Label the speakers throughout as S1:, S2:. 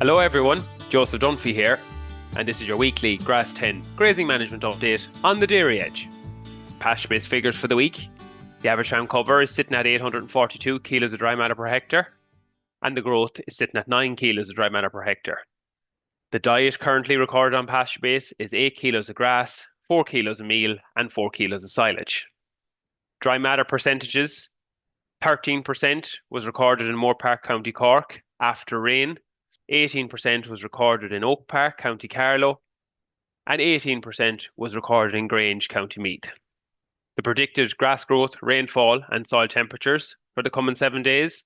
S1: Hello everyone, Joseph Dunphy here, and this is your weekly Grass10 grazing management update on the dairy edge. Pasture-based figures for the week. The average farm cover is sitting at 842 kilos of dry matter per hectare, and the growth is sitting at 9 kilos of dry matter per hectare. The diet currently recorded on pasture base is 8 kilos of grass, 4 kilos of meal, and 4 kilos of silage. Dry matter percentages: 13% was recorded in Moore Park, County Cork after rain, 18% was recorded in Oak Park, County Carlow, and 18% was recorded in Grange, County Meath. The predicted grass growth, rainfall, and soil temperatures for the coming 7 days.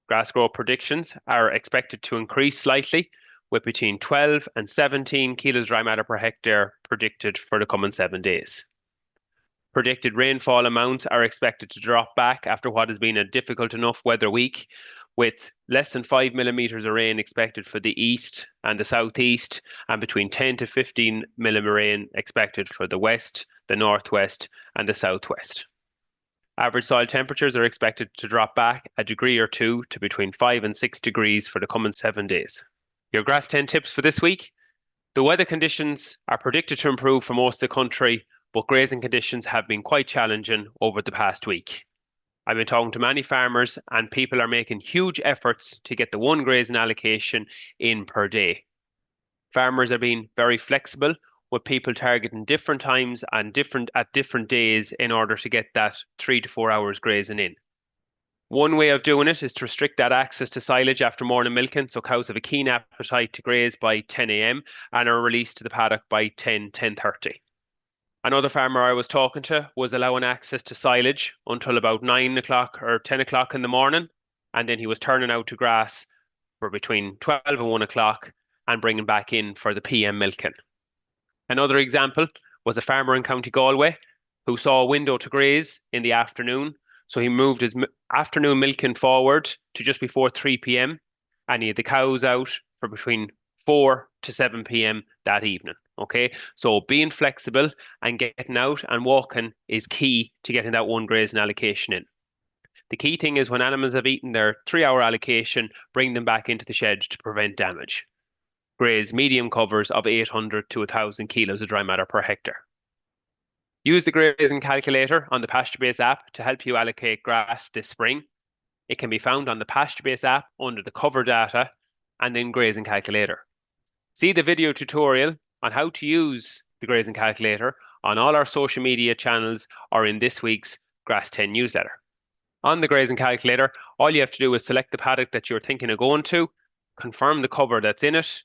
S1: Grass growth predictions are expected to increase slightly, with between 12 and 17 kilos dry matter per hectare predicted for the coming 7 days. Predicted rainfall amounts are expected to drop back after what has been a difficult enough weather week, with less than 5 millimetres of rain expected for the east and the southeast, and between 10 to 15 millimetres of rain expected for the west, the northwest, and the southwest. Average soil temperatures are expected to drop back a degree or two to between 5 and 6 degrees for the coming 7 days. Your Grass10 tips for this week: the weather conditions are predicted to improve for most of the country, but grazing conditions have been quite challenging over the past week. I've been talking to many farmers, and people are making huge efforts to get the one grazing allocation in per day. Farmers are being very flexible, with people targeting different times and different days in order to get that 3 to 4 hours grazing in. One way of doing it is to restrict that access to silage after morning milking, so cows have a keen appetite to graze by 10 a.m. and are released to the paddock by 10:30. Another farmer I was talking to was allowing access to silage until about 9 o'clock or 10 o'clock in the morning, and then he was turning out to grass for between 12 and 1 o'clock and bringing back in for the PM milking. Another example was a farmer in County Galway who saw a window to graze in the afternoon, so he moved his afternoon milking forward to just before 3 p.m. and he had the cows out for between 4 to 7 p.m. that evening. Okay, so being flexible and getting out and walking is key to getting that one grazing allocation in. The key thing is when animals have eaten their 3-hour allocation, bring them back into the shed to prevent damage. Graze medium covers of 800 to 1,000 kilos of dry matter per hectare. Use the grazing calculator on the PastureBase app to help you allocate grass this spring. It can be found on the PastureBase app under the cover data and then grazing calculator. See the video tutorial on how to use the grazing calculator on all our social media channels or in this week's Grass10 newsletter. On the grazing calculator, all you have to do is select the paddock that you're thinking of going to, confirm the cover that's in it,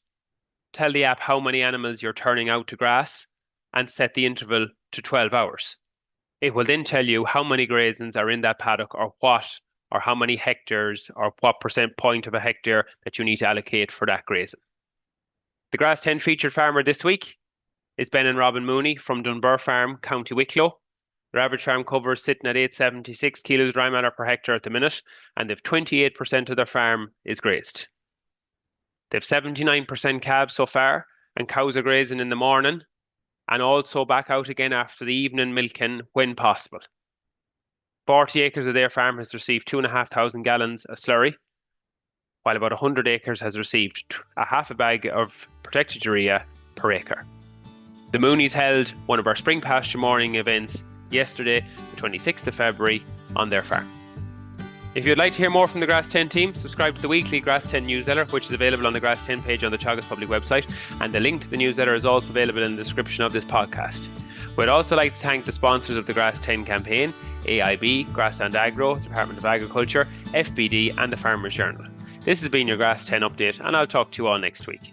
S1: tell the app how many animals you're turning out to grass, and set the interval to 12 hours. It will then tell you how many grazings are in that paddock or how many hectares or what percent point of a hectare that you need to allocate for that grazing. The Grass10 featured farmer this week is Ben and Robin Mooney from Dunphy Farm, County Wicklow. Their average farm cover is sitting at 876 kilos dry matter per hectare at the minute, and they've 28% of their farm is grazed. They've 79% calves so far, and cows are grazing in the morning and also back out again after the evening milking when possible. 40 acres of their farm has received 2,500 gallons of slurry, while about 100 acres has received a half a bag of protected urea per acre. The Moonies held one of our spring pasture morning events yesterday, the 26th of February, on their farm. If you'd like to hear more from the Grass10 team, subscribe to the weekly Grass10 newsletter, which is available on the Grass10 page on the Teagasc public website, and the link to the newsletter is also available in the description of this podcast. We'd also like to thank the sponsors of the Grass10 campaign: AIB, Grassland Agro, Department of Agriculture, FBD, and the Farmers Journal. This has been your Grass10 update, and I'll talk to you all next week.